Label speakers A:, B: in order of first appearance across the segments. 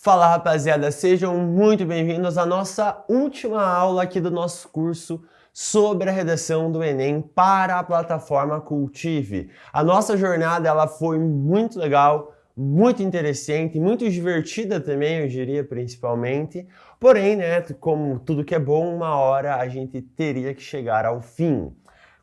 A: Fala rapaziada, sejam muito bem-vindos à nossa última aula aqui do nosso curso sobre a redação do Enem para a plataforma Cultive. A nossa jornada ela foi muito legal, muito interessante, muito divertida também, eu diria principalmente. Porém, né, como tudo que é bom, uma hora a gente teria que chegar ao fim.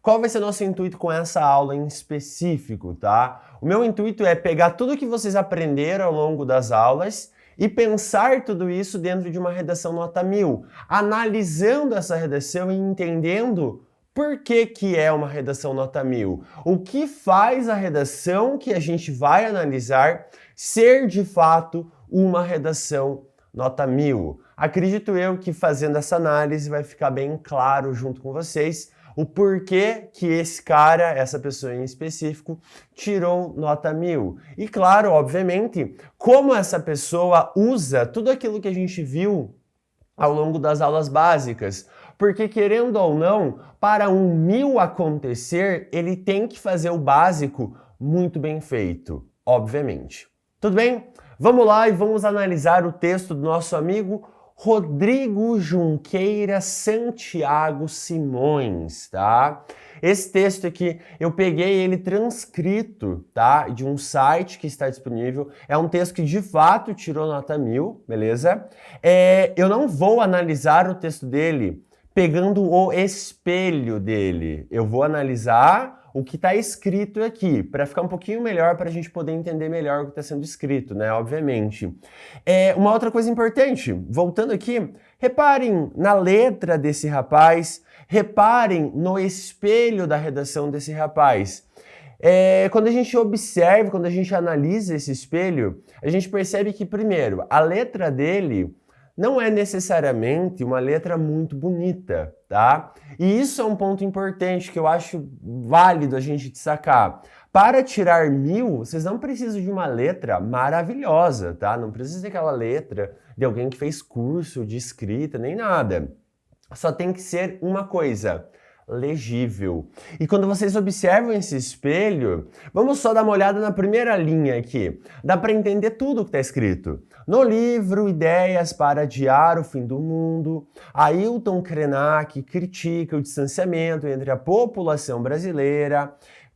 A: Qual vai ser o nosso intuito com essa aula em específico, tá? O meu intuito é pegar tudo que vocês aprenderam ao longo das aulas e pensar tudo isso dentro de uma redação nota 1000, analisando essa redação e entendendo por que é uma redação nota 1000. O que faz a redação que a gente vai analisar ser de fato uma redação nota 1000. Acredito eu que fazendo essa análise vai ficar bem claro junto com vocês o porquê que esse cara, essa pessoa em específico, tirou nota 1000. E claro, obviamente, como essa pessoa usa tudo aquilo que a gente viu ao longo das aulas básicas. Porque querendo ou não, para um 1000 acontecer, ele tem que fazer o básico muito bem feito, obviamente. Tudo bem? Vamos lá e vamos analisar o texto do nosso amigo Rodrigo Junqueira Santiago Simões, tá? Esse texto aqui, eu peguei ele transcrito, tá? De um site que está disponível. É um texto que de fato tirou nota 1000, beleza? Eu não vou analisar o texto dele pegando o espelho dele. Eu vou analisar o que está escrito aqui, para ficar um pouquinho melhor, para a gente poder entender melhor o que está sendo escrito, né? Obviamente. Uma outra coisa importante, voltando aqui, reparem na letra desse rapaz, reparem no espelho da redação desse rapaz. Quando a gente observa, quando a gente analisa esse espelho, a gente percebe que, primeiro, a letra dele não é necessariamente uma letra muito bonita, tá? E isso é um ponto importante que eu acho válido a gente destacar. Para tirar 1000, vocês não precisam de uma letra maravilhosa, tá? Não precisa daquela letra de alguém que fez curso de escrita, nem nada. Só tem que ser uma coisa: legível. E quando vocês observam esse espelho, vamos só dar uma olhada na primeira linha aqui. Dá para entender tudo o que está escrito. No livro Ideias para Adiar o Fim do Mundo, Ailton Krenak critica o distanciamento entre a população brasileira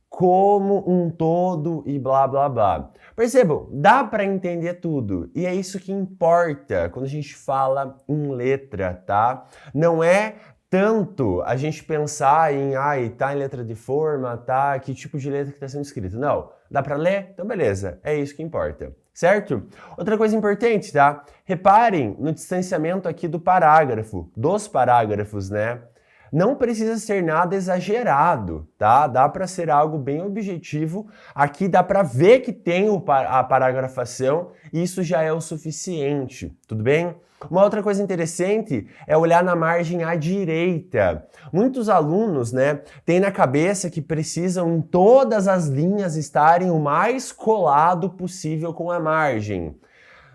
A: como um todo e blá blá blá. Percebam, dá para entender tudo. E é isso que importa quando a gente fala em letra, tá? Não é tanto a gente pensar em, tá em letra de forma, tá, que tipo de letra que está sendo escrito. Não, dá para ler? Então beleza, é isso que importa, certo? Outra coisa importante, tá? Reparem no distanciamento aqui do parágrafo, dos parágrafos, né? Não precisa ser nada exagerado, tá? Dá para ser algo bem objetivo. Aqui dá para ver que tem a paragrafação e isso já é o suficiente, tudo bem? Uma outra coisa interessante é olhar na margem à direita. Muitos alunos, né, têm na cabeça que precisam em todas as linhas estarem o mais colado possível com a margem.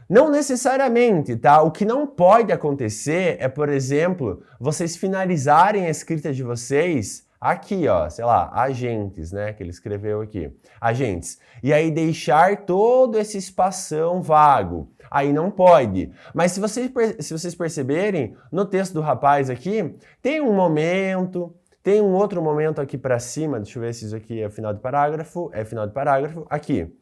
A: Não necessariamente, tá? O que não pode acontecer é, por exemplo, vocês finalizarem a escrita de vocês aqui, ó, sei lá, agentes, né, que ele escreveu aqui, agentes, e aí deixar todo esse espação vago. Aí não pode. Mas se vocês perceberem, no texto do rapaz aqui, tem um momento, tem um outro momento aqui para cima, deixa eu ver se isso aqui é final de parágrafo, aqui,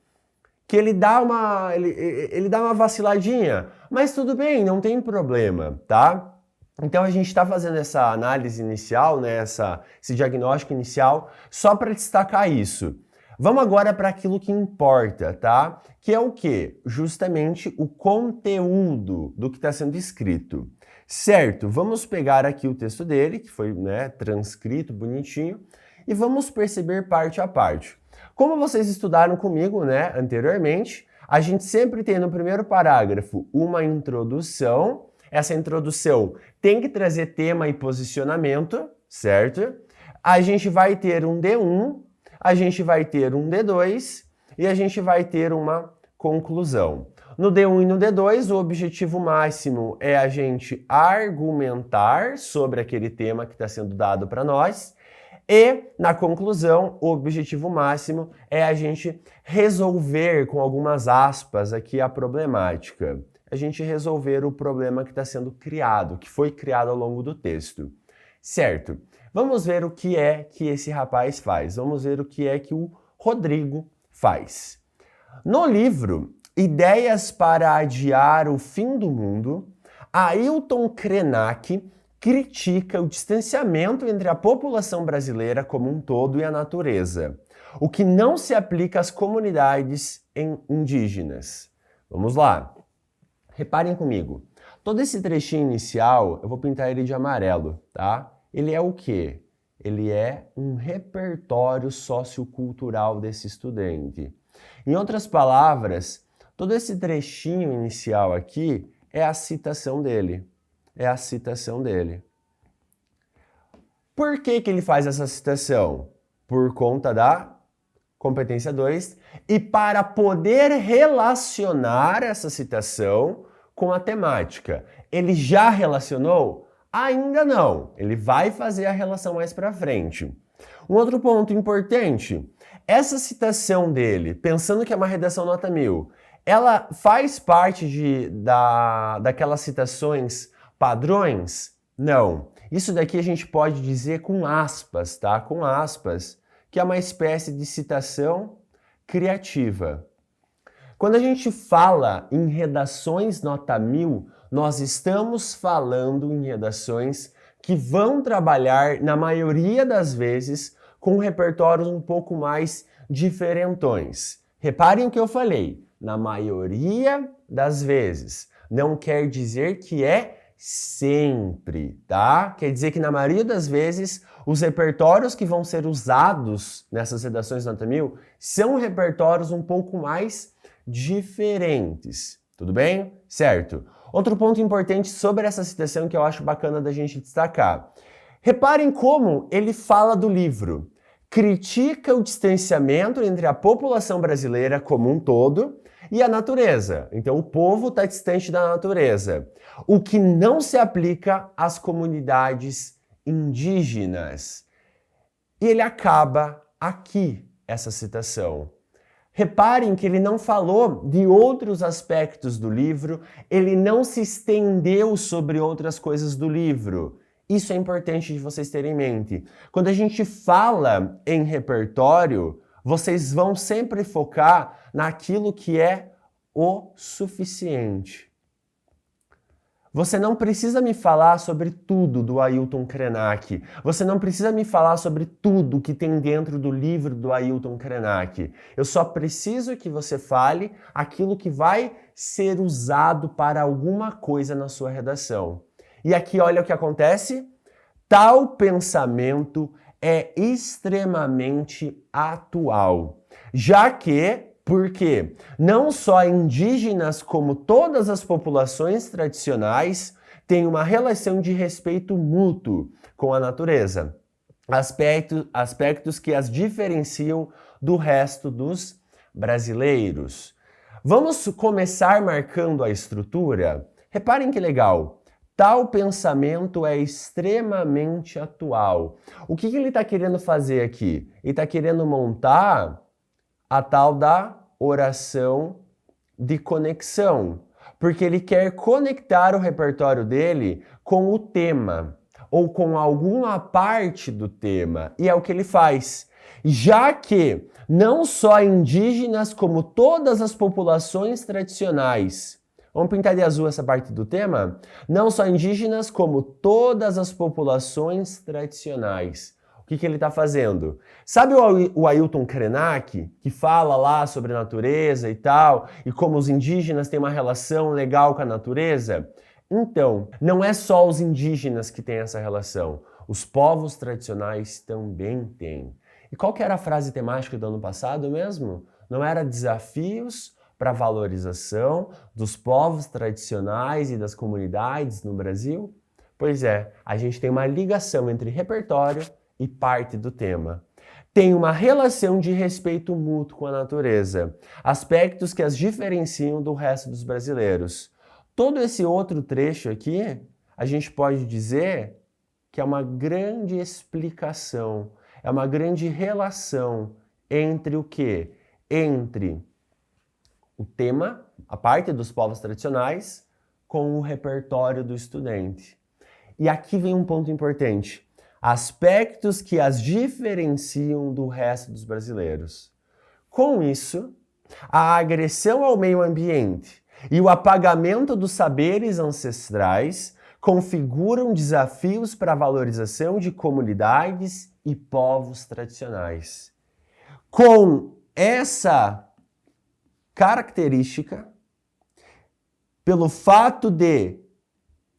A: que ele dá uma vaciladinha, mas tudo bem, não tem problema, tá? Então a gente está fazendo essa análise inicial, né, esse diagnóstico inicial, só para destacar isso. Vamos agora para aquilo que importa, tá? Que é o quê? Justamente o conteúdo do que está sendo escrito. Certo, vamos pegar aqui o texto dele, que foi, né, transcrito, bonitinho, e vamos perceber parte a parte. Como vocês estudaram comigo, né, anteriormente, a gente sempre tem no primeiro parágrafo uma introdução. Essa introdução tem que trazer tema e posicionamento, certo? A gente vai ter um D1, a gente vai ter um D2 e a gente vai ter uma conclusão. No D1 e no D2, o objetivo máximo é a gente argumentar sobre aquele tema que está sendo dado para nós. E, na conclusão, o objetivo máximo é a gente resolver, com algumas aspas aqui, a problemática. a gente resolver o problema que está sendo criado, que foi criado ao longo do texto. Certo, vamos ver o que é que esse rapaz faz, vamos ver o que é que o Rodrigo faz. No livro Ideias para Adiar o Fim do Mundo, Ailton Krenak critica o distanciamento entre a população brasileira como um todo e a natureza, o que não se aplica às comunidades indígenas. Vamos lá. Reparem comigo. Todo esse trechinho inicial, eu vou pintar ele de amarelo, tá? Ele é o quê? Ele é um repertório sociocultural desse estudante. Em outras palavras, todo esse trechinho inicial aqui é a citação dele. É a citação dele. Por que que ele faz essa citação? Por conta da competência 2 e para poder relacionar essa citação com a temática. Ele já relacionou? Ainda não. Ele vai fazer a relação mais para frente. Um outro ponto importante, essa citação dele, pensando que é uma redação nota 1000, ela faz parte daquelas citações padrões? Não. Isso daqui a gente pode dizer com aspas, tá? Com aspas, que é uma espécie de citação criativa. Quando a gente fala em redações nota 1000, nós estamos falando em redações que vão trabalhar, na maioria das vezes, com repertórios um pouco mais diferentões. Reparem o que eu falei, na maioria das vezes. Não quer dizer que é sempre, tá? Quer dizer que na maioria das vezes os repertórios que vão ser usados nessas redações nota 1000 são repertórios um pouco mais diferentes, tudo bem? Certo. Outro ponto importante sobre essa citação que eu acho bacana da gente destacar. Reparem como ele fala do livro. Critica o distanciamento entre a população brasileira como um todo e a natureza. Então o povo está distante da natureza, o que não se aplica às comunidades indígenas. E ele acaba aqui essa citação. Reparem que ele não falou de outros aspectos do livro, ele não se estendeu sobre outras coisas do livro. Isso é importante de vocês terem em mente. Quando a gente fala em repertório, vocês vão sempre focar naquilo que é o suficiente. Você não precisa me falar sobre tudo do Ailton Krenak. Você não precisa me falar sobre tudo que tem dentro do livro do Ailton Krenak. Eu só preciso que você fale aquilo que vai ser usado para alguma coisa na sua redação. E aqui olha o que acontece. Tal pensamento é extremamente atual, já que, porque não só indígenas como todas as populações tradicionais têm uma relação de respeito mútuo com a natureza, aspectos que as diferenciam do resto dos brasileiros. Vamos começar marcando a estrutura? Reparem que legal. Tal pensamento é extremamente atual. O que ele está querendo fazer aqui? Ele está querendo montar a tal da oração de conexão, porque ele quer conectar o repertório dele com o tema, ou com alguma parte do tema, e é o que ele faz. Já que não só indígenas, como todas as populações tradicionais, vamos pintar de azul essa parte do tema? Não só indígenas, como todas as populações tradicionais. O que ele está fazendo? Sabe o Ailton Krenak, que fala lá sobre a natureza e tal, e como os indígenas têm uma relação legal com a natureza? Então, não é só os indígenas que têm essa relação. Os povos tradicionais também têm. E qual que era a frase temática do ano passado mesmo? Não era desafios para a valorização dos povos tradicionais e das comunidades no Brasil? Pois é, a gente tem uma ligação entre repertório e parte do tema. Tem uma relação de respeito mútuo com a natureza, aspectos que as diferenciam do resto dos brasileiros. Todo esse outro trecho aqui, a gente pode dizer que é uma grande explicação, é uma grande relação entre o quê? Entre o tema, a parte dos povos tradicionais, com o repertório do estudante. E aqui vem um ponto importante. Aspectos que as diferenciam do resto dos brasileiros. Com isso, a agressão ao meio ambiente e o apagamento dos saberes ancestrais configuram desafios para a valorização de comunidades e povos tradicionais. Com essa característica, pelo fato de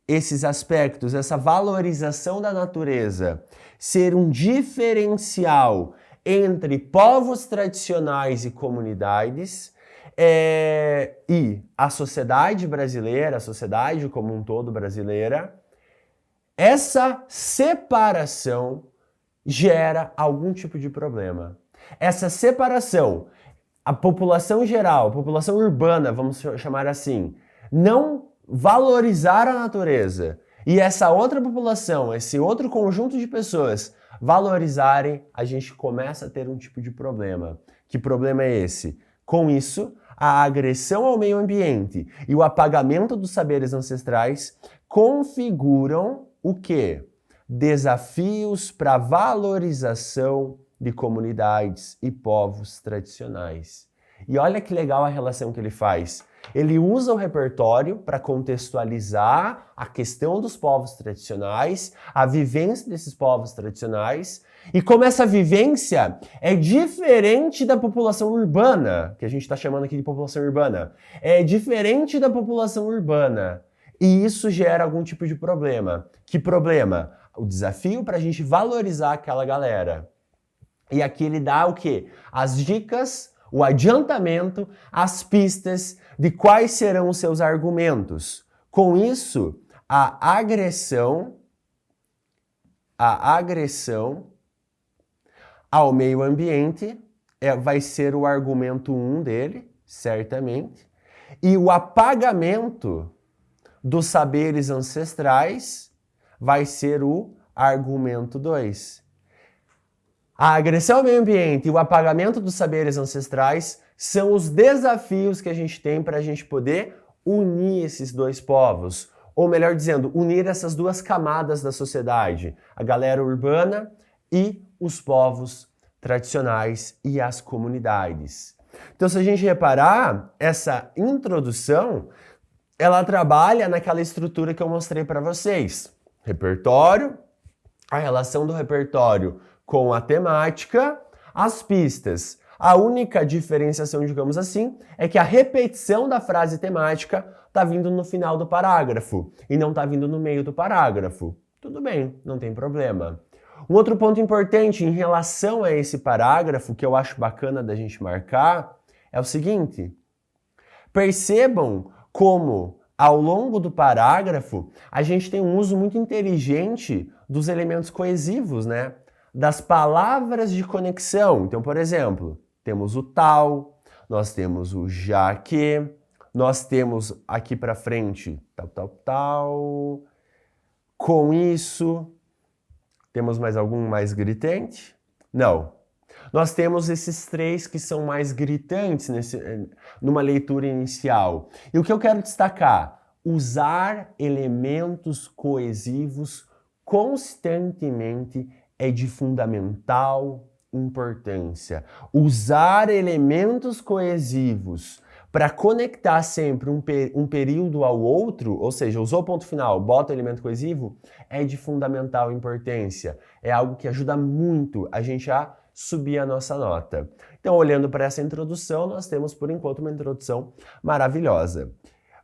A: esses aspectos, essa valorização da natureza, ser um diferencial entre povos tradicionais e comunidades, e a sociedade brasileira, a sociedade como um todo brasileira, essa separação gera algum tipo de problema. Essa separação, a população geral, a população urbana, vamos chamar assim, não valorizar a natureza e essa outra população, esse outro conjunto de pessoas valorizarem, a gente começa a ter um tipo de problema. Que problema é esse? Com isso, a agressão ao meio ambiente e o apagamento dos saberes ancestrais configuram o quê? Desafios para a valorização de comunidades e povos tradicionais. E olha que legal a relação que ele faz. Ele usa o repertório para contextualizar a questão dos povos tradicionais, a vivência desses povos tradicionais, e como essa vivência é diferente da população urbana, que a gente está chamando aqui de população urbana, é diferente da população urbana, e isso gera algum tipo de problema. Que problema? O desafio para a gente valorizar aquela galera. E aqui ele dá o quê? As dicas, o adiantamento, as pistas de quais serão os seus argumentos. Com isso, a agressão ao meio ambiente vai ser o argumento 1 dele, certamente, e o apagamento dos saberes ancestrais vai ser o argumento 2. A agressão ao meio ambiente e o apagamento dos saberes ancestrais são os desafios que a gente tem para a gente poder unir esses dois povos. Ou melhor dizendo, unir essas duas camadas da sociedade. A galera urbana e os povos tradicionais e as comunidades. Então, se a gente reparar, essa introdução, ela trabalha naquela estrutura que eu mostrei para vocês. Repertório, a relação do repertório com a temática, as pistas. A única diferenciação, digamos assim, é que a repetição da frase temática está vindo no final do parágrafo e não está vindo no meio do parágrafo. Tudo bem, não tem problema. Um outro ponto importante em relação a esse parágrafo, que eu acho bacana da gente marcar, é o seguinte. Percebam como, ao longo do parágrafo, a gente tem um uso muito inteligente dos elementos coesivos, né? Das palavras de conexão. Então, por exemplo, temos o tal, nós temos o já que, nós temos aqui para frente tal. Com isso, temos mais algum mais gritante? Não. Nós temos esses três que são mais gritantes numa leitura inicial. E o que eu quero destacar? Usar elementos coesivos constantemente é de fundamental importância. Usar elementos coesivos para conectar sempre um período ao outro, ou seja, usou o ponto final, bota o elemento coesivo, é de fundamental importância. É algo que ajuda muito a gente a subir a nossa nota. Então, olhando para essa introdução, nós temos, por enquanto, uma introdução maravilhosa.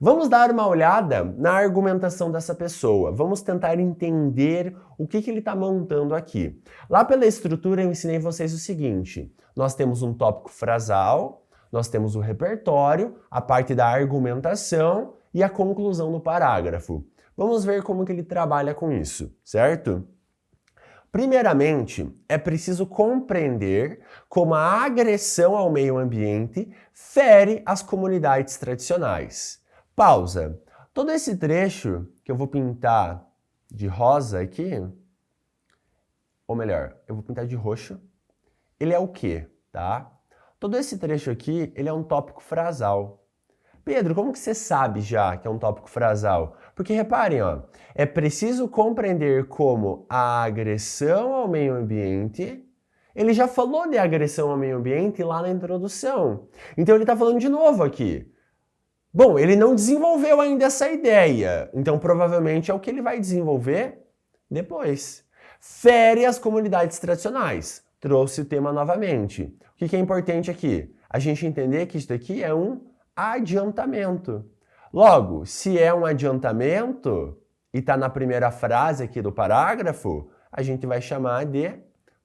A: Vamos dar uma olhada na argumentação dessa pessoa. Vamos tentar entender o que ele está montando aqui. Lá pela estrutura eu ensinei vocês o seguinte. Nós temos um tópico frasal, nós temos o repertório, a parte da argumentação e a conclusão do parágrafo. Vamos ver como que ele trabalha com isso, certo? Primeiramente, é preciso compreender como a agressão ao meio ambiente fere as comunidades tradicionais. Pausa. Todo esse trecho que eu vou pintar de rosa aqui, ou melhor, eu vou pintar de roxo, ele é o quê, tá? Todo esse trecho aqui, ele é um tópico frasal. Pedro, como que você sabe já que é um tópico frasal? Porque reparem, ó, é preciso compreender como a agressão ao meio ambiente. Ele já falou de agressão ao meio ambiente lá na introdução. Então ele está falando de novo aqui. Bom, ele não desenvolveu ainda essa ideia, então provavelmente é o que ele vai desenvolver depois. Fere as comunidades tradicionais. Trouxe o tema novamente. O que é importante aqui? A gente entender que isso daqui é um adiantamento. Logo, se é um adiantamento e está na primeira frase aqui do parágrafo, a gente vai chamar de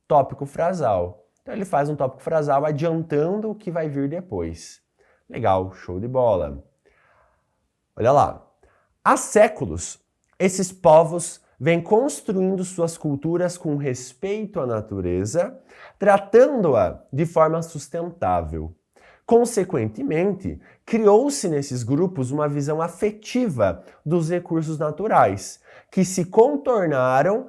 A: tópico frasal. Então ele faz um tópico frasal adiantando o que vai vir depois. Legal, show de bola. Olha lá. Há séculos, esses povos vêm construindo suas culturas com respeito à natureza, tratando-a de forma sustentável. Consequentemente, criou-se nesses grupos uma visão afetiva dos recursos naturais, que se tornaram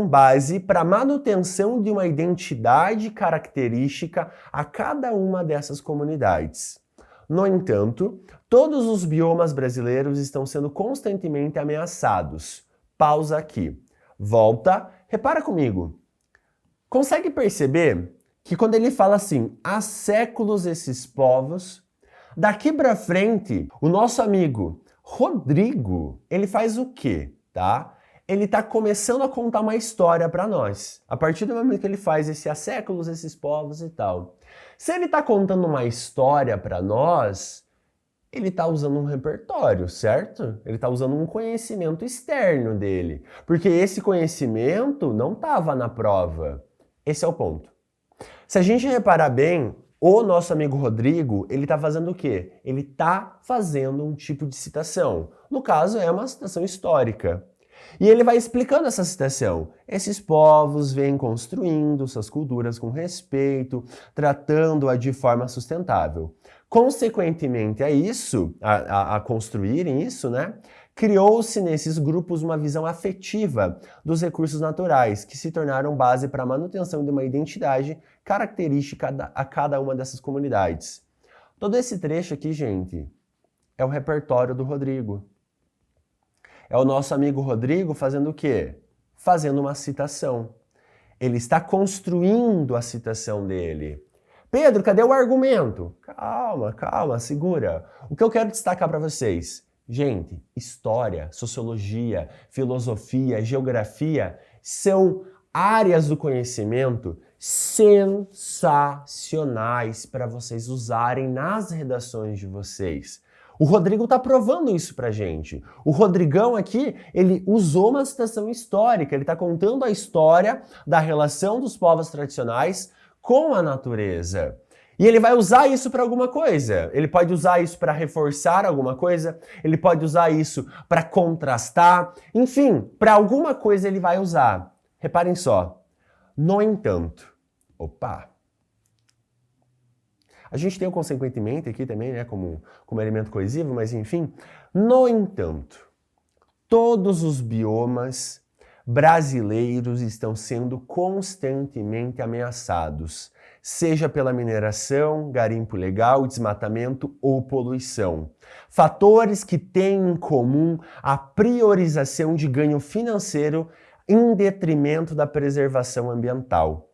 A: base para a manutenção de uma identidade característica a cada uma dessas comunidades. No entanto, todos os biomas brasileiros estão sendo constantemente ameaçados. Pausa aqui. Volta. Repara comigo. Consegue perceber que quando ele fala assim, há séculos esses povos, daqui para frente, o nosso amigo Rodrigo, ele faz o quê, tá? Ele está começando a contar uma história para nós. A partir do momento que ele faz esse há séculos esses povos e tal. Se ele está contando uma história para nós, ele está usando um repertório, certo? Ele está usando um conhecimento externo dele. Porque esse conhecimento não estava na prova. Esse é o ponto. Se a gente reparar bem, o nosso amigo Rodrigo, ele está fazendo o quê? Ele está fazendo um tipo de citação. No caso, é uma citação histórica. E ele vai explicando essa citação. Esses povos vêm construindo suas culturas com respeito, tratando-a de forma sustentável. Consequentemente a isso, a construírem isso, né? Criou-se nesses grupos uma visão afetiva dos recursos naturais, que se tornaram base para a manutenção de uma identidade característica a cada uma dessas comunidades. Todo esse trecho aqui, gente, é o repertório do Rodrigo. É o nosso amigo Rodrigo fazendo o quê? Fazendo uma citação. Ele está construindo a citação dele. Pedro, cadê o argumento? Calma, segura. O que eu quero destacar para vocês? Gente, história, sociologia, filosofia, geografia são áreas do conhecimento sensacionais para vocês usarem nas redações de vocês. O Rodrigo está provando isso pra gente. O Rodrigão aqui, ele usou uma citação histórica, ele está contando a história da relação dos povos tradicionais com a natureza. E ele vai usar isso para alguma coisa. Ele pode usar isso para reforçar alguma coisa, ele pode usar isso para contrastar, enfim, para alguma coisa ele vai usar. Reparem só. No entanto, a gente tem o consequentemente aqui também, né, como elemento coesivo, mas enfim. No entanto, todos os biomas brasileiros estão sendo constantemente ameaçados, seja pela mineração, garimpo ilegal, desmatamento ou poluição. Fatores que têm em comum a priorização de ganho financeiro em detrimento da preservação ambiental.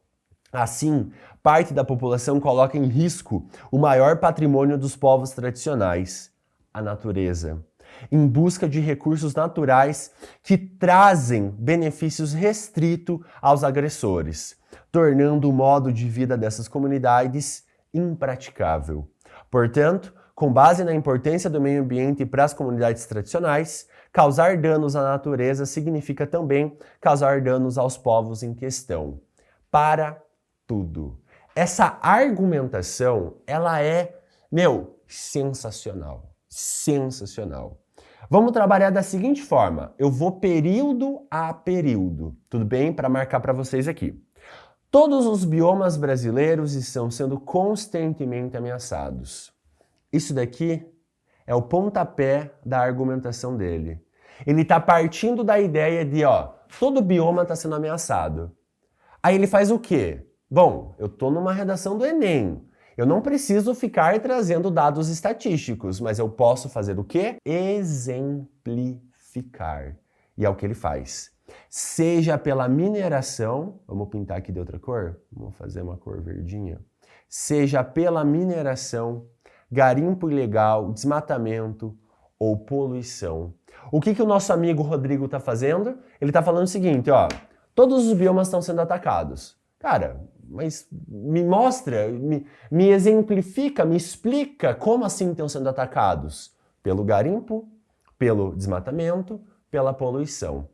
A: Assim, parte da população coloca em risco o maior patrimônio dos povos tradicionais, a natureza, em busca de recursos naturais que trazem benefícios restritos aos agressores, tornando o modo de vida dessas comunidades impraticável. Portanto, com base na importância do meio ambiente para as comunidades tradicionais, causar danos à natureza significa também causar danos aos povos em questão. Para tudo. Essa argumentação, ela é, sensacional. Sensacional. Vamos trabalhar da seguinte forma. Eu vou período a período, tudo bem? Para marcar para vocês aqui. Todos os biomas brasileiros estão sendo constantemente ameaçados. Isso daqui é o pontapé da argumentação dele. Ele está partindo da ideia de, todo bioma está sendo ameaçado. Aí ele faz o quê? Bom, eu estou numa redação do Enem. Eu não preciso ficar trazendo dados estatísticos, mas eu posso fazer o quê? Exemplificar. E é o que ele faz. Seja pela mineração, vamos pintar aqui de outra cor? Vamos fazer uma cor verdinha. Seja pela mineração, garimpo ilegal, desmatamento ou poluição. O que o nosso amigo Rodrigo está fazendo? Ele está falando o seguinte, ó, todos os biomas estão sendo atacados. Cara, mas me mostra, me exemplifica, me explica como assim estão sendo atacados? Pelo garimpo, pelo desmatamento, pela poluição.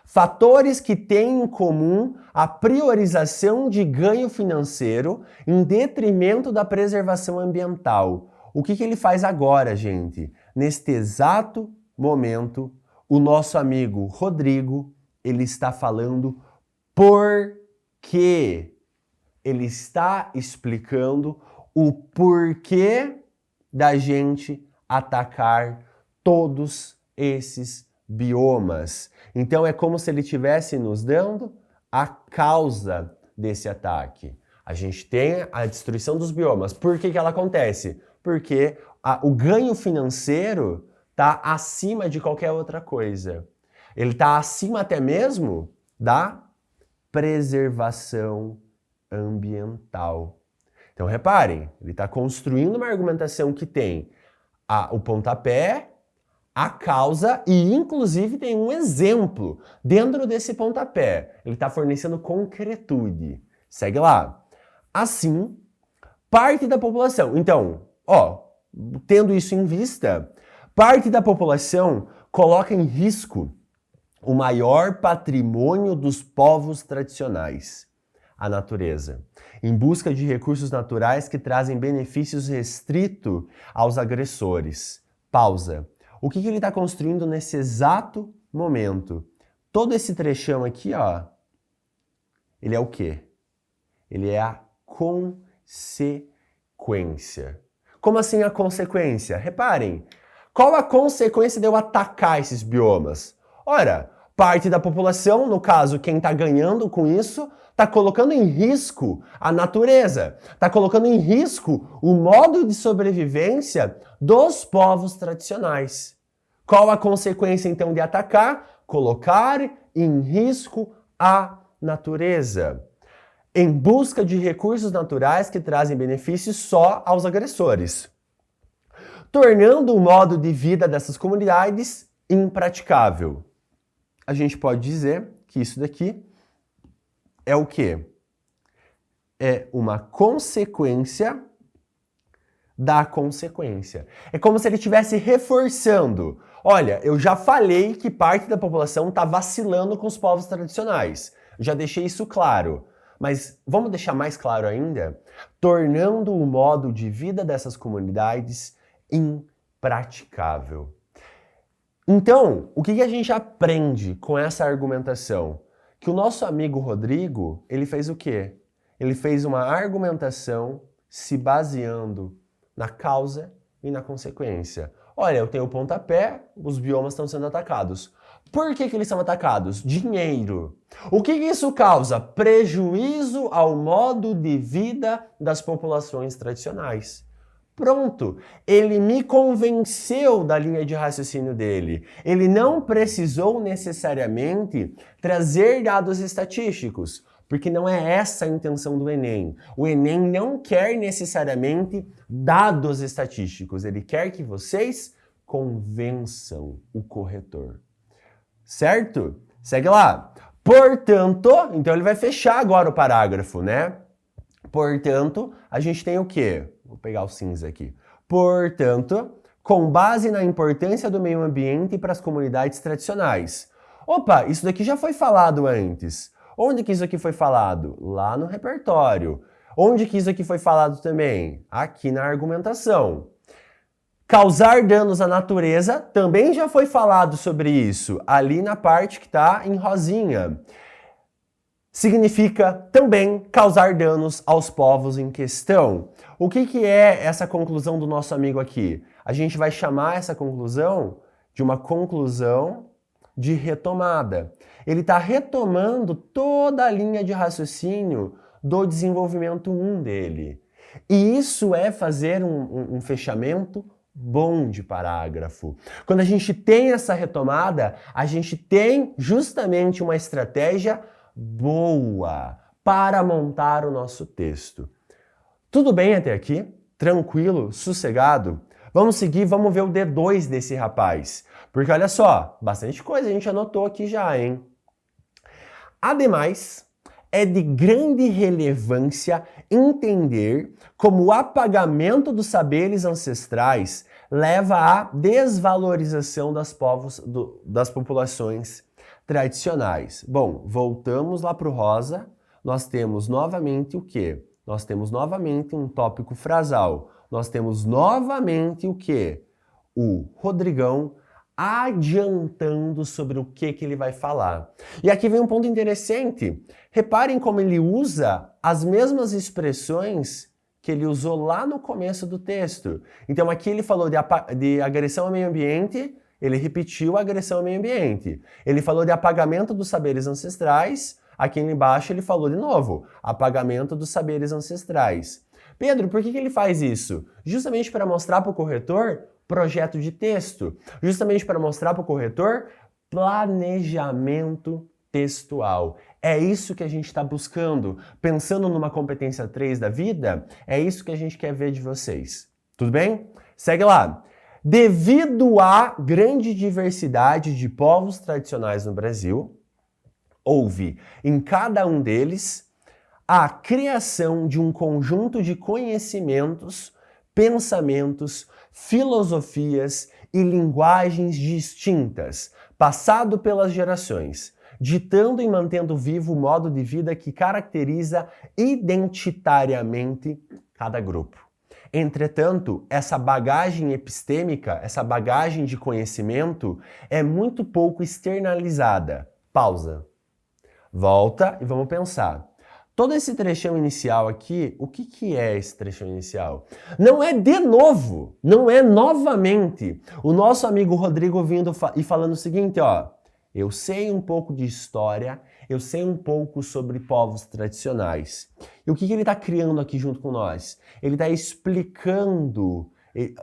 A: Fatores que têm em comum a priorização de ganho financeiro em detrimento da preservação ambiental. O que ele faz agora, gente? Neste exato momento, o nosso amigo Rodrigo, ele está falando por quê. Ele está explicando o porquê da gente atacar todos esses biomas. Então é como se ele estivesse nos dando a causa desse ataque. A gente tem a destruição dos biomas. Por que ela acontece? Porque o ganho financeiro está acima de qualquer outra coisa. Ele está acima até mesmo da preservação ambiental. Então reparem, ele está construindo uma argumentação que tem o pontapé, a causa e inclusive tem um exemplo dentro desse pontapé. Ele está fornecendo concretude. Segue lá. Assim, parte da população. Então, tendo isso em vista, parte da população coloca em risco o maior patrimônio dos povos tradicionais, a natureza, em busca de recursos naturais que trazem benefícios restritos aos agressores. Pausa. O que ele está construindo nesse exato momento? Todo esse trechão aqui, ó, ele é o quê? Ele é a consequência. Como assim a consequência? Reparem, qual a consequência de eu atacar esses biomas? Ora, parte da população, no caso, quem está ganhando com isso, está colocando em risco a natureza, está colocando em risco o modo de sobrevivência dos povos tradicionais. Qual a consequência, então, de atacar? Colocar em risco a natureza, em busca de recursos naturais que trazem benefícios só aos agressores, tornando o modo de vida dessas comunidades impraticável. A gente pode dizer que isso daqui é o quê? É uma consequência da consequência. É como se ele estivesse reforçando. Olha, eu já falei que parte da população está vacilando com os povos tradicionais. Já deixei isso claro. Mas vamos deixar mais claro ainda? Tornando o modo de vida dessas comunidades impraticável. Então, o que a gente aprende com essa argumentação? Que o nosso amigo Rodrigo, ele fez o quê? Ele fez uma argumentação se baseando na causa e na consequência. Olha, eu tenho o pontapé, os biomas estão sendo atacados. Por que eles são atacados? Dinheiro. O que isso causa? Prejuízo ao modo de vida das populações tradicionais. Pronto, ele me convenceu da linha de raciocínio dele. Ele não precisou necessariamente trazer dados estatísticos, porque não é essa a intenção do Enem. O Enem não quer necessariamente dados estatísticos, ele quer que vocês convençam o corretor. Certo? Segue lá. Portanto, então ele vai fechar agora o parágrafo, né? Portanto, a gente tem o quê? Vou pegar o cinza aqui. Portanto, com base na importância do meio ambiente para as comunidades tradicionais. Opa, isso daqui já foi falado antes. Onde que isso aqui foi falado? Lá no repertório. Onde que isso aqui foi falado também? Aqui na argumentação. Causar danos à natureza, também já foi falado sobre isso, ali na parte que está em rosinha. Significa também causar danos aos povos em questão. O que é essa conclusão do nosso amigo aqui? A gente vai chamar essa conclusão de uma conclusão de retomada. Ele está retomando toda a linha de raciocínio do desenvolvimento 1 dele. E isso é fazer um fechamento bom de parágrafo. Quando a gente tem essa retomada, a gente tem justamente uma estratégia boa para montar o nosso texto. Tudo bem até aqui? Tranquilo? Sossegado? Vamos seguir, vamos ver o D2 desse rapaz. Porque olha só, bastante coisa a gente anotou aqui já, hein? Ademais, é de grande relevância entender como o apagamento dos saberes ancestrais leva à desvalorização das populações tradicionais. Bom, voltamos lá para o rosa. Nós temos novamente o quê? Nós temos novamente um tópico frasal. Nós temos novamente o quê? O Rodrigão adiantando sobre o que ele vai falar. E aqui vem um ponto interessante. Reparem como ele usa as mesmas expressões que ele usou lá no começo do texto. Então aqui ele falou de agressão ao meio ambiente, ele repetiu a agressão ao meio ambiente. Ele falou de apagamento dos saberes ancestrais, aqui embaixo ele falou de novo, apagamento dos saberes ancestrais. Pedro, por que ele faz isso? Justamente para mostrar para o corretor projeto de texto, justamente para mostrar para o corretor planejamento textual. É isso que a gente está buscando. Pensando numa competência 3 da vida, é isso que a gente quer ver de vocês. Tudo bem? Segue lá. Devido à grande diversidade de povos tradicionais no Brasil, houve em cada um deles a criação de um conjunto de conhecimentos, pensamentos, filosofias e linguagens distintas, passado pelas gerações, ditando e mantendo vivo o modo de vida que caracteriza identitariamente cada grupo. Entretanto, essa bagagem epistêmica, essa bagagem de conhecimento é muito pouco externalizada. Pausa. Volta e vamos pensar. Todo esse trechão inicial aqui, o que é esse trechão inicial? Não é de novo, não é novamente o nosso amigo Rodrigo vindo e falando o seguinte, ó, eu sei um pouco de história, eu sei um pouco sobre povos tradicionais. E o que ele está criando aqui junto com nós? Ele está explicando,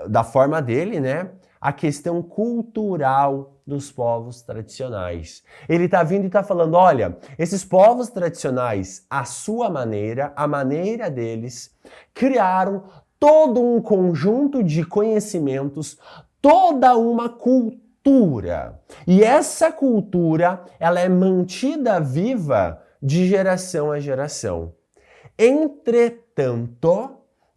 A: da forma dele, né, a questão cultural dos povos tradicionais. Ele está vindo e está falando, olha, esses povos tradicionais, a sua maneira, a maneira deles, criaram todo um conjunto de conhecimentos, toda uma cultura. E essa cultura, ela é mantida viva de geração a geração. Entretanto,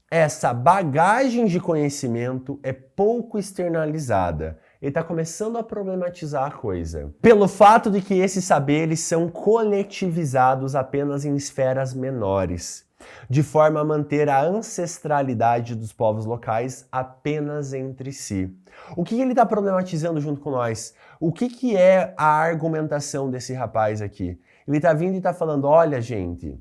A: essa bagagem de conhecimento é pouco externalizada. Ele está começando a problematizar a coisa. Pelo fato de que esses saberes são coletivizados apenas em esferas menores, de forma a manter a ancestralidade dos povos locais apenas entre si. O que ele está problematizando junto com nós? O que é a argumentação desse rapaz aqui? Ele está vindo e está falando, olha gente,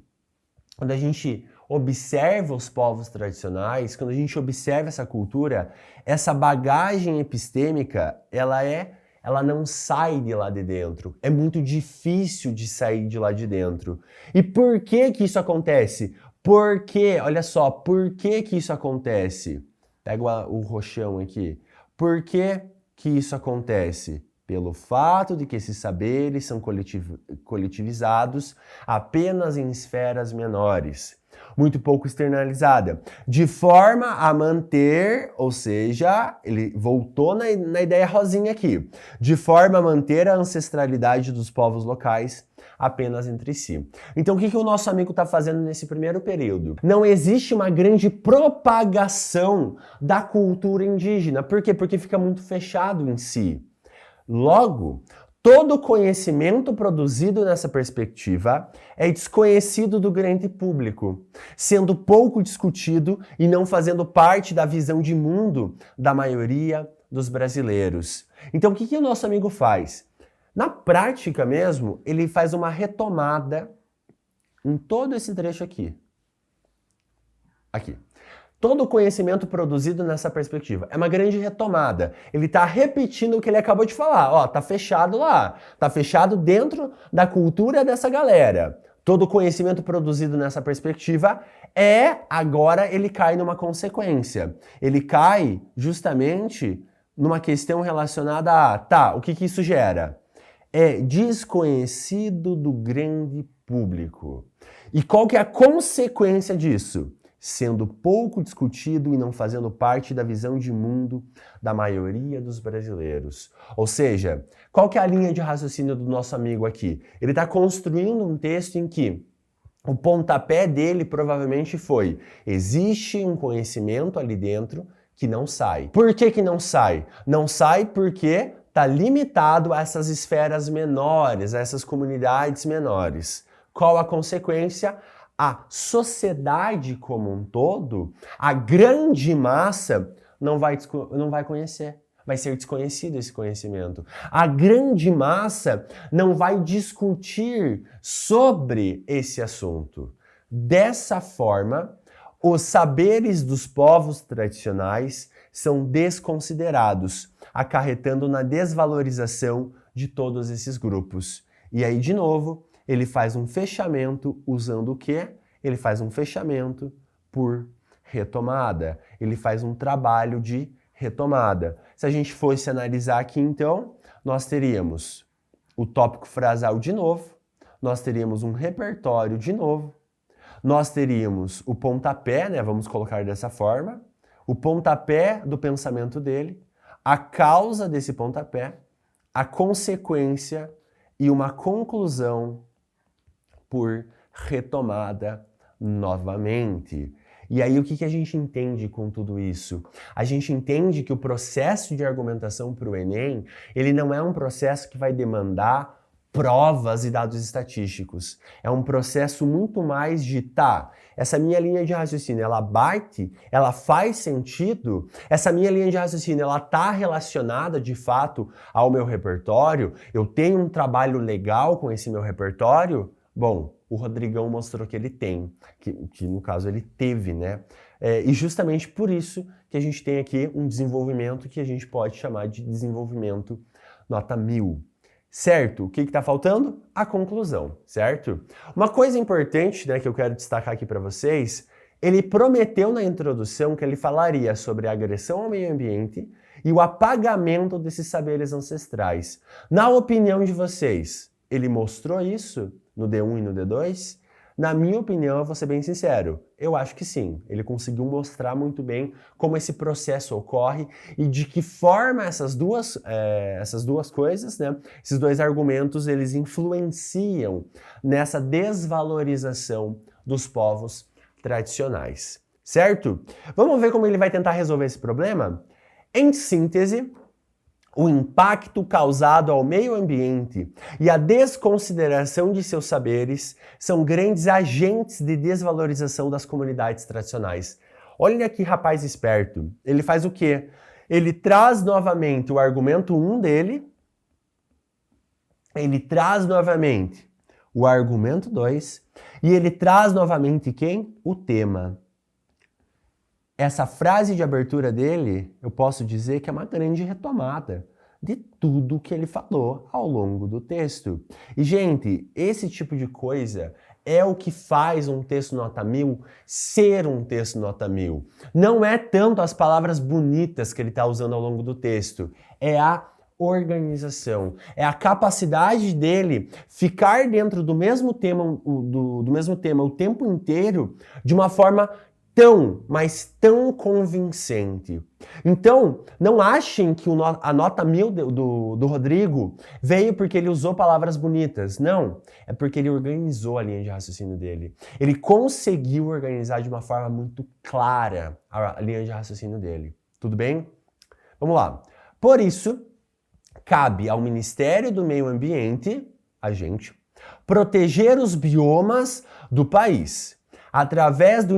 A: quando a gente observa os povos tradicionais, quando a gente observa essa cultura, essa bagagem epistêmica, ela não sai de lá de dentro. É muito difícil de sair de lá de dentro. E por que isso acontece? Porque, olha só, por que isso acontece? Pega o roxão aqui. Por que isso acontece? Pelo fato de que esses saberes são coletivizados apenas em esferas menores, muito pouco externalizada, de forma a manter, ou seja, ele voltou na ideia rosinha aqui, de forma a manter a ancestralidade dos povos locais apenas entre si. Então o que o nosso amigo está fazendo nesse primeiro período? Não existe uma grande propagação da cultura indígena. Por quê? Porque fica muito fechado em si. Logo, todo conhecimento produzido nessa perspectiva é desconhecido do grande público, sendo pouco discutido e não fazendo parte da visão de mundo da maioria dos brasileiros. Então, o que o nosso amigo faz? Na prática mesmo, ele faz uma retomada em todo esse trecho aqui. Aqui. Todo o conhecimento produzido nessa perspectiva. É uma grande retomada. Ele está repetindo o que ele acabou de falar. Ó, tá fechado lá. Tá fechado dentro da cultura dessa galera. Todo conhecimento produzido nessa perspectiva agora ele cai numa consequência. Ele cai justamente numa questão relacionada a, o que isso gera? É desconhecido do grande público. E qual que é a consequência disso? Sendo pouco discutido e não fazendo parte da visão de mundo da maioria dos brasileiros. Ou seja, qual que é a linha de raciocínio do nosso amigo aqui? Ele está construindo um texto em que o pontapé dele provavelmente foi: existe um conhecimento ali dentro que não sai. Por que não sai? Não sai porque está limitado a essas esferas menores, a essas comunidades menores. Qual a consequência? A sociedade como um todo, a grande massa, não vai conhecer. Vai ser desconhecido esse conhecimento. A grande massa não vai discutir sobre esse assunto. Dessa forma, os saberes dos povos tradicionais são desconsiderados, acarretando na desvalorização de todos esses grupos. E aí, de novo, ele faz um fechamento usando o quê? Ele faz um fechamento por retomada. Ele faz um trabalho de retomada. Se a gente fosse analisar aqui, então, nós teríamos o tópico frasal de novo, nós teríamos um repertório de novo, nós teríamos o pontapé, né? Vamos colocar dessa forma, o pontapé do pensamento dele, a causa desse pontapé, a consequência e uma conclusão por retomada novamente. E aí o que a gente entende com tudo isso? A gente entende que o processo de argumentação para o Enem, ele não é um processo que vai demandar provas e dados estatísticos. É um processo muito mais de, essa minha linha de raciocínio, ela bate, ela faz sentido, essa minha linha de raciocínio, ela está relacionada de fato ao meu repertório, eu tenho um trabalho legal com esse meu repertório? Bom, o Rodrigão mostrou que ele tem, que no caso ele teve, né? E justamente por isso que a gente tem aqui um desenvolvimento que a gente pode chamar de desenvolvimento nota 1000. Certo? O que está faltando? A conclusão, certo? Uma coisa importante, né, que eu quero destacar aqui para vocês, ele prometeu na introdução que ele falaria sobre a agressão ao meio ambiente e o apagamento desses saberes ancestrais. Na opinião de vocês, ele mostrou isso no D1 e no D2? Na minha opinião, eu vou ser bem sincero, eu acho que sim. Ele conseguiu mostrar muito bem como esse processo ocorre e de que forma essas duas coisas, né, esses dois argumentos, eles influenciam nessa desvalorização dos povos tradicionais, certo? Vamos ver como ele vai tentar resolver esse problema? Em síntese, o impacto causado ao meio ambiente e a desconsideração de seus saberes são grandes agentes de desvalorização das comunidades tradicionais. Olha que rapaz esperto. Ele faz o quê? Ele traz novamente o argumento 1 dele, ele traz novamente o argumento 2 e ele traz novamente quem? O tema. Essa frase de abertura dele, eu posso dizer que é uma grande retomada de tudo que ele falou ao longo do texto. E, gente, esse tipo de coisa é o que faz um texto nota 1000 ser um texto nota 1000. Não é tanto as palavras bonitas que ele está usando ao longo do texto, é a organização, é a capacidade dele ficar dentro do mesmo tema o tempo inteiro de uma forma mas tão convincente. Então, não achem que a nota 1000 do Rodrigo veio porque ele usou palavras bonitas. Não, é porque ele organizou a linha de raciocínio dele. Ele conseguiu organizar de uma forma muito clara a linha de raciocínio dele. Tudo bem? Vamos lá. Por isso, cabe ao Ministério do Meio Ambiente, a gente, proteger os biomas do país, através do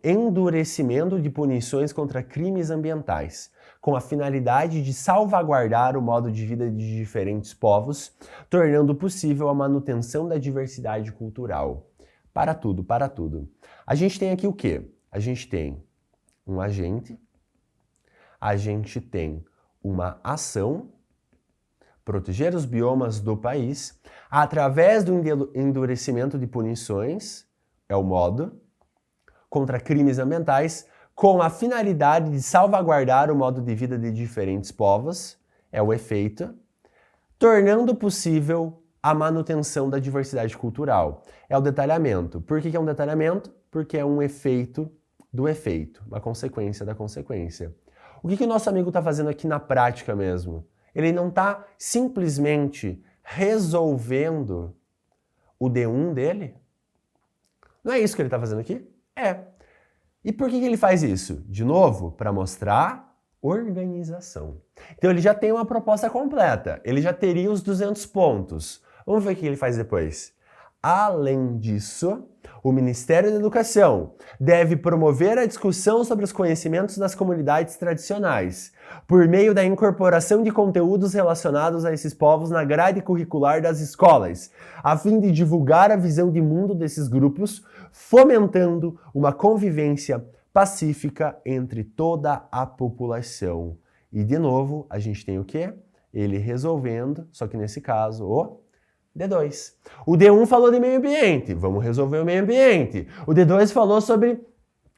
A: endurecimento de punições contra crimes ambientais, com a finalidade de salvaguardar o modo de vida de diferentes povos, tornando possível a manutenção da diversidade cultural. Para tudo, para tudo. A gente tem aqui o quê? A gente tem um agente, a gente tem uma ação, proteger os biomas do país através do endurecimento de punições, é o modo, contra crimes ambientais, com a finalidade de salvaguardar o modo de vida de diferentes povos, é o efeito, tornando possível a manutenção da diversidade cultural, é o detalhamento. Por que é um detalhamento? Porque é um efeito do efeito, uma consequência da consequência. O que o nosso amigo está fazendo aqui na prática mesmo? Ele não está simplesmente resolvendo o D1 dele? Não é isso que ele está fazendo aqui? É. E por que ele faz isso? De novo, para mostrar organização. Então ele já tem uma proposta completa, ele já teria os 200 pontos. Vamos ver o que ele faz depois. Além disso, o Ministério da Educação deve promover a discussão sobre os conhecimentos das comunidades tradicionais, por meio da incorporação de conteúdos relacionados a esses povos na grade curricular das escolas, a fim de divulgar a visão de mundo desses grupos, fomentando uma convivência pacífica entre toda a população. E, de novo, a gente tem o quê? Ele resolvendo, só que nesse caso, o D2. O D1 falou de meio ambiente, vamos resolver o meio ambiente. O D2 falou sobre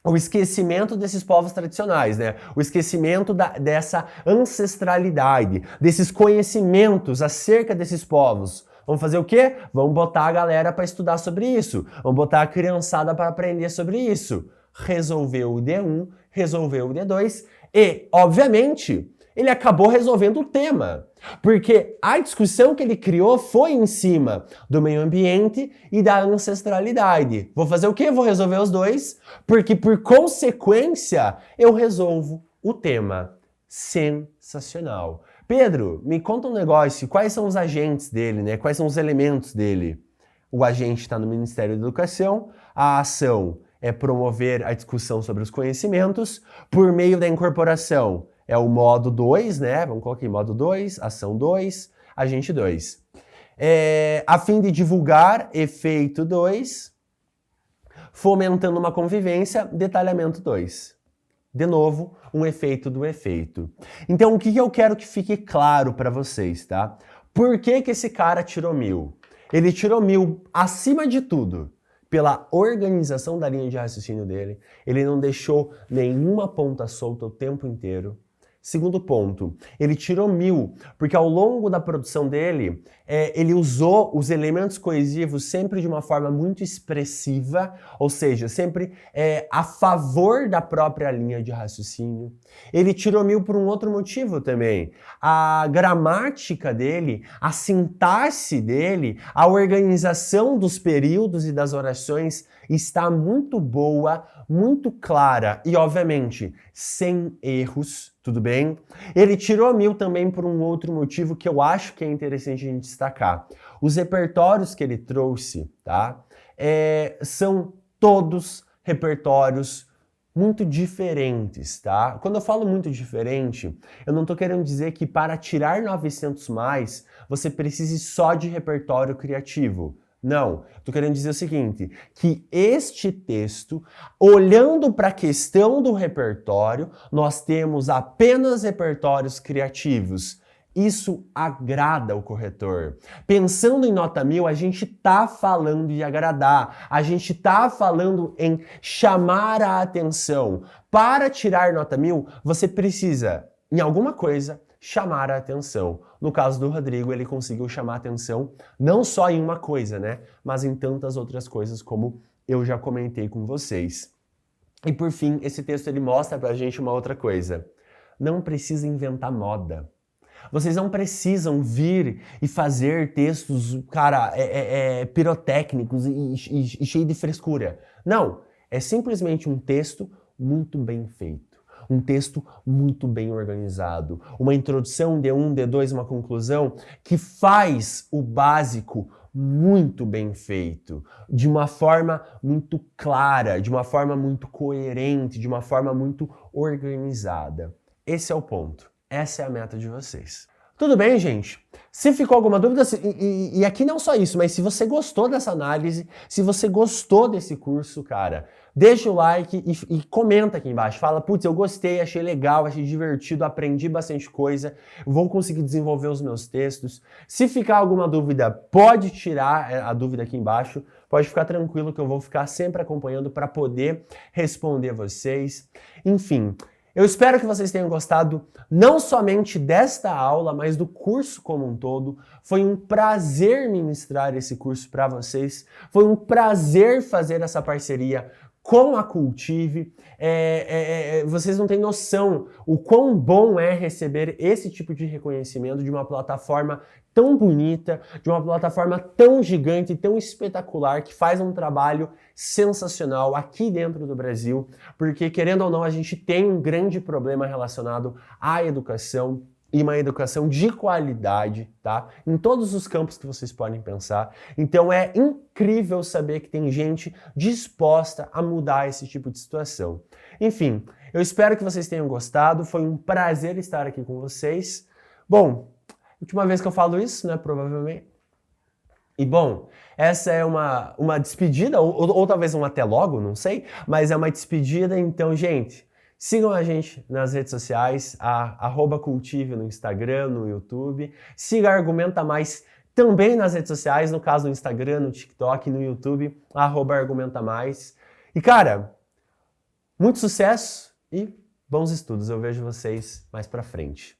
A: o esquecimento desses povos tradicionais, né? O esquecimento dessa ancestralidade, desses conhecimentos acerca desses povos. Vamos fazer o quê? Vamos botar a galera para estudar sobre isso. Vamos botar a criançada para aprender sobre isso. Resolveu o D1, resolveu o D2 e, obviamente, ele acabou resolvendo o tema, porque a discussão que ele criou foi em cima do meio ambiente e da ancestralidade. Vou fazer o quê? Vou resolver os dois, porque por consequência eu resolvo o tema. Sensacional. Pedro, me conta um negócio, quais são os agentes dele, né? Quais são os elementos dele? O agente está no Ministério da Educação, a ação é promover a discussão sobre os conhecimentos por meio da incorporação. É o modo 2, né? Vamos colocar em modo 2, ação 2, agente 2. A fim de divulgar, efeito 2, fomentando uma convivência, detalhamento 2. De novo, um efeito do efeito. Então, o que eu quero que fique claro para vocês, tá? Por que esse cara tirou 1000? Ele tirou 1000, acima de tudo, pela organização da linha de raciocínio dele. Ele não deixou nenhuma ponta solta o tempo inteiro. Segundo ponto, ele tirou 1000, porque ao longo da produção dele, ele usou os elementos coesivos sempre de uma forma muito expressiva, ou seja, sempre a favor da própria linha de raciocínio. Ele tirou 1000 por um outro motivo também. A gramática dele, a sintaxe dele, a organização dos períodos e das orações está muito boa, muito clara e, obviamente, sem erros, tudo bem? Ele tirou 1000 também por um outro motivo que eu acho que é interessante a gente destacar. Os repertórios que ele trouxe, tá? São todos repertórios muito diferentes, tá? Quando eu falo muito diferente, eu não tô querendo dizer que para tirar 900 mais, você precise só de repertório criativo. Não, estou querendo dizer o seguinte, que este texto, olhando para a questão do repertório, nós temos apenas repertórios criativos. Isso agrada o corretor. Pensando em nota 1000, a gente está falando de agradar, a gente está falando em chamar a atenção. Para tirar nota 1000, você precisa, em alguma coisa, chamar a atenção. No caso do Rodrigo, ele conseguiu chamar a atenção não só em uma coisa, né? Mas em tantas outras coisas, como eu já comentei com vocês. E por fim, esse texto ele mostra pra gente uma outra coisa. Não precisa inventar moda. Vocês não precisam vir e fazer textos, cara, pirotécnicos e cheio de frescura. Não, é simplesmente um texto muito bem feito. Um texto muito bem organizado, uma introdução, um D1, D2, uma conclusão, que faz o básico muito bem feito, de uma forma muito clara, de uma forma muito coerente, de uma forma muito organizada. Esse é o ponto, essa é a meta de vocês. Tudo bem, gente? Se ficou alguma dúvida, e aqui não só isso, mas se você gostou dessa análise, se você gostou desse curso, cara, deixa o like e comenta aqui embaixo. Fala, putz, eu gostei, achei legal, achei divertido, aprendi bastante coisa, vou conseguir desenvolver os meus textos. Se ficar alguma dúvida, pode tirar a dúvida aqui embaixo, pode ficar tranquilo que eu vou ficar sempre acompanhando para poder responder vocês. Enfim, eu espero que vocês tenham gostado não somente desta aula, mas do curso como um todo. Foi um prazer ministrar esse curso para vocês. Foi um prazer fazer essa parceria com a Cultive. Vocês não têm noção o quão bom é receber esse tipo de reconhecimento de uma plataforma tão bonita, de uma plataforma tão gigante, tão espetacular, que faz um trabalho sensacional aqui dentro do Brasil, porque querendo ou não, a gente tem um grande problema relacionado à educação, e uma educação de qualidade, tá? Em todos os campos que vocês podem pensar. Então é incrível saber que tem gente disposta a mudar esse tipo de situação. Enfim, eu espero que vocês tenham gostado, foi um prazer estar aqui com vocês. Bom, última vez que eu falo isso, né, provavelmente. E bom, essa é uma despedida, ou talvez um até logo, não sei, mas é uma despedida, então, gente, sigam a gente nas redes sociais, @Cultive no Instagram, no YouTube. Siga a Argumenta Mais também nas redes sociais, no caso no Instagram, no TikTok, no YouTube, @Argumenta Mais. E cara, muito sucesso e bons estudos. Eu vejo vocês mais pra frente.